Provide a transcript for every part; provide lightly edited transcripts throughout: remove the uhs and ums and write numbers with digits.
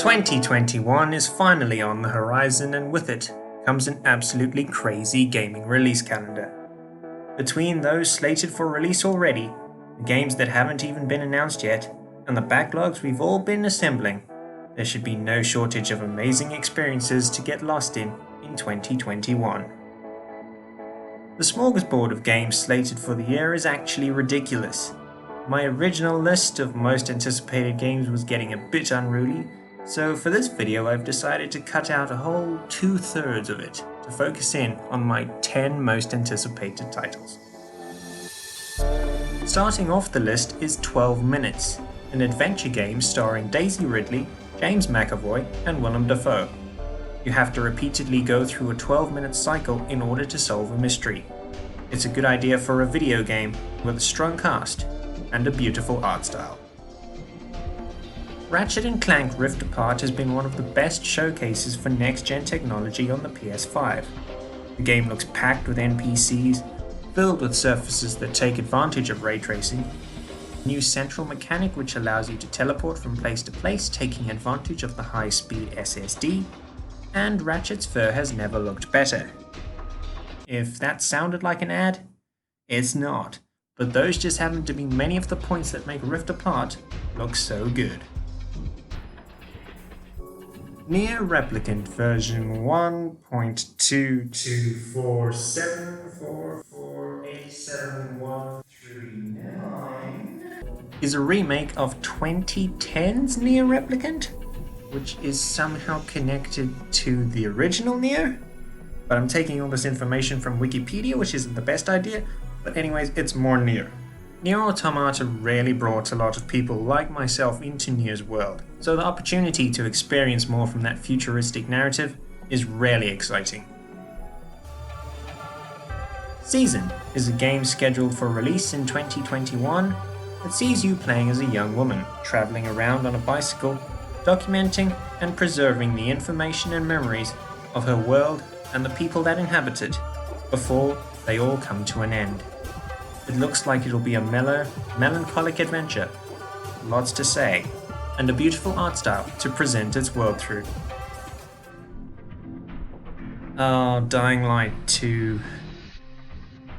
2021 is finally on the horizon, and with it comes an absolutely crazy gaming release calendar. Between those slated for release already, the games that haven't even been announced yet, and the backlogs we've all been assembling, there should be no shortage of amazing experiences to get lost in 2021. The smorgasbord of games slated for the year is actually ridiculous. My original list of most anticipated games was getting a bit unruly, so for this video I've decided to cut out a whole 2/3 of it to focus in on my 10 most anticipated titles. Starting off the list is 12 Minutes, an adventure game starring Daisy Ridley, James McAvoy and Willem Dafoe. You have to repeatedly go through a 12-minute cycle in order to solve a mystery. It's a good idea for a video game with a strong cast and a beautiful art style. Ratchet & Clank Rift Apart has been one of the best showcases for next-gen technology on the PS5. The game looks packed with NPCs, filled with surfaces that take advantage of ray tracing, a new central mechanic which allows you to teleport from place to place taking advantage of the high-speed SSD, and Ratchet's fur has never looked better. If that sounded like an ad, it's not, but those just happen to be many of the points that make Rift Apart look so good. Nier Replicant version 1.224487139 is a remake of 2010's Nier Replicant, which is somehow connected to the original Nier. But I'm taking all this information from Wikipedia, which isn't the best idea, but anyways, it's more Nier. Nier Automata really brought a lot of people like myself into Nier's world, so the opportunity to experience more from that futuristic narrative is really exciting. Season is a game scheduled for release in 2021 that sees you playing as a young woman, traveling around on a bicycle, documenting and preserving the information and memories of her world and the people that inhabit it before they all come to an end. It looks like it'll be a mellow, melancholic adventure, lots to say, and a beautiful art style to present its world through. Oh, Dying Light 2.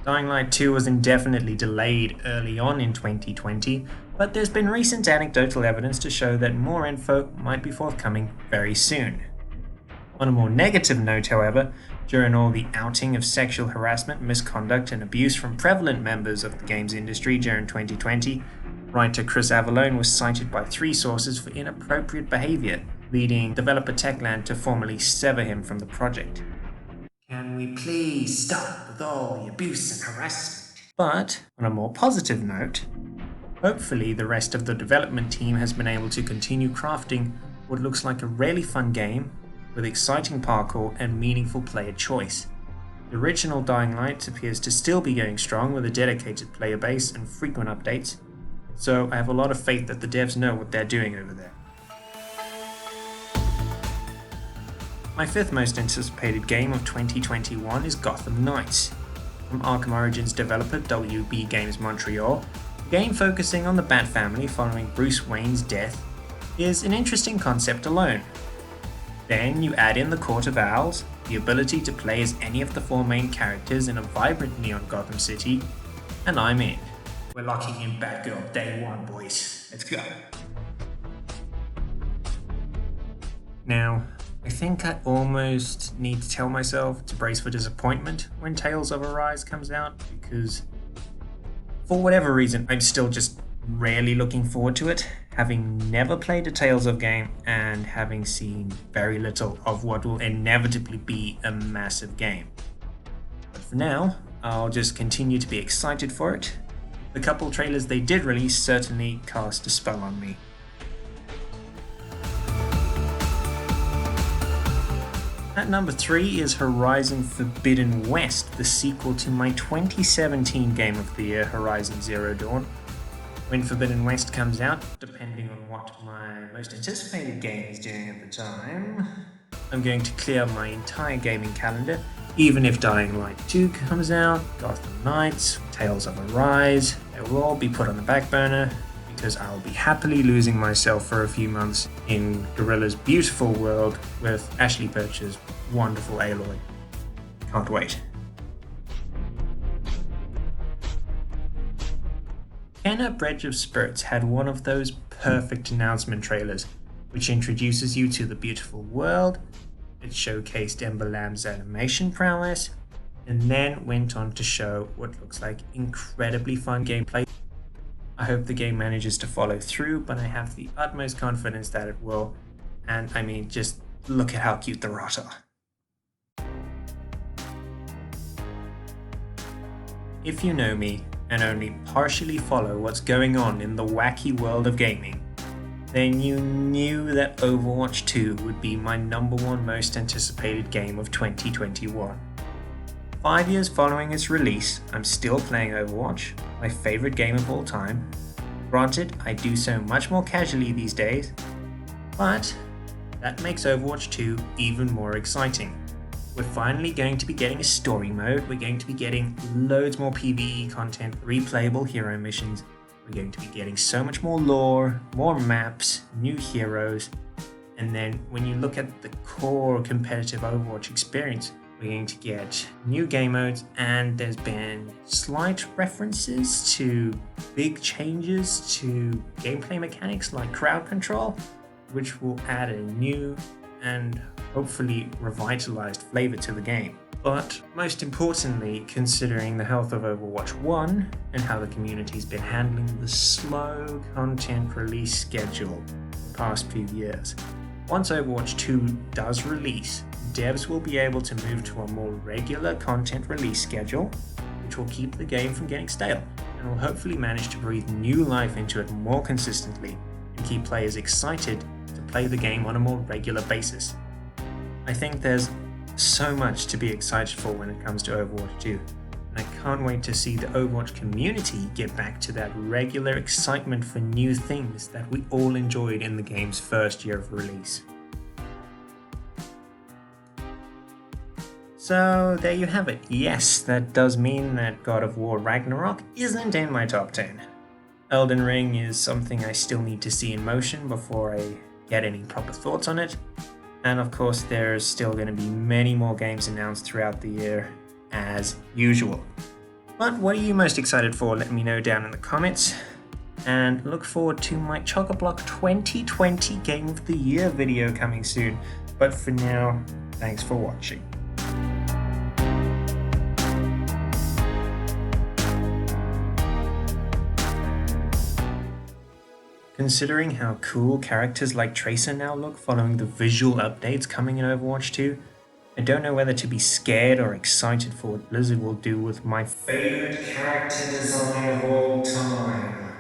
Dying Light 2 was indefinitely delayed early on in 2020, but there's been recent anecdotal evidence to show that more info might be forthcoming very soon. On a more negative note, however, during all the outing of sexual harassment, misconduct and abuse from prevalent members of the games industry during 2020, writer Chris Avellone was cited by 3 sources for inappropriate behavior, leading developer Techland to formally sever him from the project. Can we please stop with all the abuse and harassment? But, on a more positive note, hopefully the rest of the development team has been able to continue crafting what looks like a really fun game with exciting parkour and meaningful player choice. The original Dying Light appears to still be going strong with a dedicated player base and frequent updates, so I have a lot of faith that the devs know what they're doing over there. My 5th most anticipated game of 2021 is Gotham Knights. From Arkham Origins developer WB Games Montreal, a game focusing on the Bat family following Bruce Wayne's death is an interesting concept alone. Then you add in the Court of Owls, the ability to play as any of the 4 main characters in a vibrant neon Gotham City, and I'm in. We're locking in Batgirl day 1, boys. Let's go. Now, I think I almost need to tell myself to brace for disappointment when Tales of Arise comes out, because for whatever reason, I'm still just really looking forward to it, having never played a Tales of game and having seen very little of what will inevitably be a massive game. But for now, I'll just continue to be excited for it. The couple trailers they did release certainly cast a spell on me. At number 3 is Horizon Forbidden West, the sequel to my 2017 Game of the Year, Horizon Zero Dawn. When Forbidden West comes out, depending on what my most anticipated game is doing at the time, I'm going to clear my entire gaming calendar, even if Dying Light 2 comes out, Gotham Knights, Tales of Arise, they will all be put on the back burner, because I'll be happily losing myself for a few months in Gorilla's beautiful world with Ashley Birch's wonderful Aloy. Can't wait. Kenna Bridge of Spirits had one of those perfect announcement trailers, which introduces you to the beautiful world. It showcased Ember Lamb's animation prowess, and then went on to show what looks like incredibly fun gameplay. I hope the game manages to follow through, but I have the utmost confidence that it will. And I mean, just look at how cute the rot are. If you know me and only partially follow what's going on in the wacky world of gaming, then you knew that Overwatch 2 would be my #1 most anticipated game of 2021. 5 years following its release, I'm still playing Overwatch, my favorite game of all time. Granted, I do so much more casually these days, but that makes Overwatch 2 even more exciting. We're finally going to be getting a story mode, we're going to be getting loads more PvE content, replayable hero missions, we're going to be getting so much more lore, more maps, new heroes, and then when you look at the core competitive Overwatch experience, we're going to get new game modes, and there's been slight references to big changes to gameplay mechanics like crowd control, which will add a new and hopefully revitalized flavor to the game. But most importantly, considering the health of Overwatch 1 and how the community's been handling the slow content release schedule the past few years, once Overwatch 2 does release, devs will be able to move to a more regular content release schedule, which will keep the game from getting stale, and will hopefully manage to breathe new life into it more consistently and keep players excited to play the game on a more regular basis. I think there's so much to be excited for when it comes to Overwatch 2, and I can't wait to see the Overwatch community get back to that regular excitement for new things that we all enjoyed in the game's first year of release. So there you have it. Yes, that does mean that God of War Ragnarok isn't in my top 10. Elden Ring is something I still need to see in motion before I get any proper thoughts on it. And of course, there's still going to be many more games announced throughout the year, as usual. But what are you most excited for? Let me know down in the comments. And look forward to my Chock-a-Block 2020 Game of the Year video coming soon. But for now, thanks for watching. Considering how cool characters like Tracer now look following the visual updates coming in Overwatch 2, I don't know whether to be scared or excited for what Blizzard will do with my favorite character design of all time.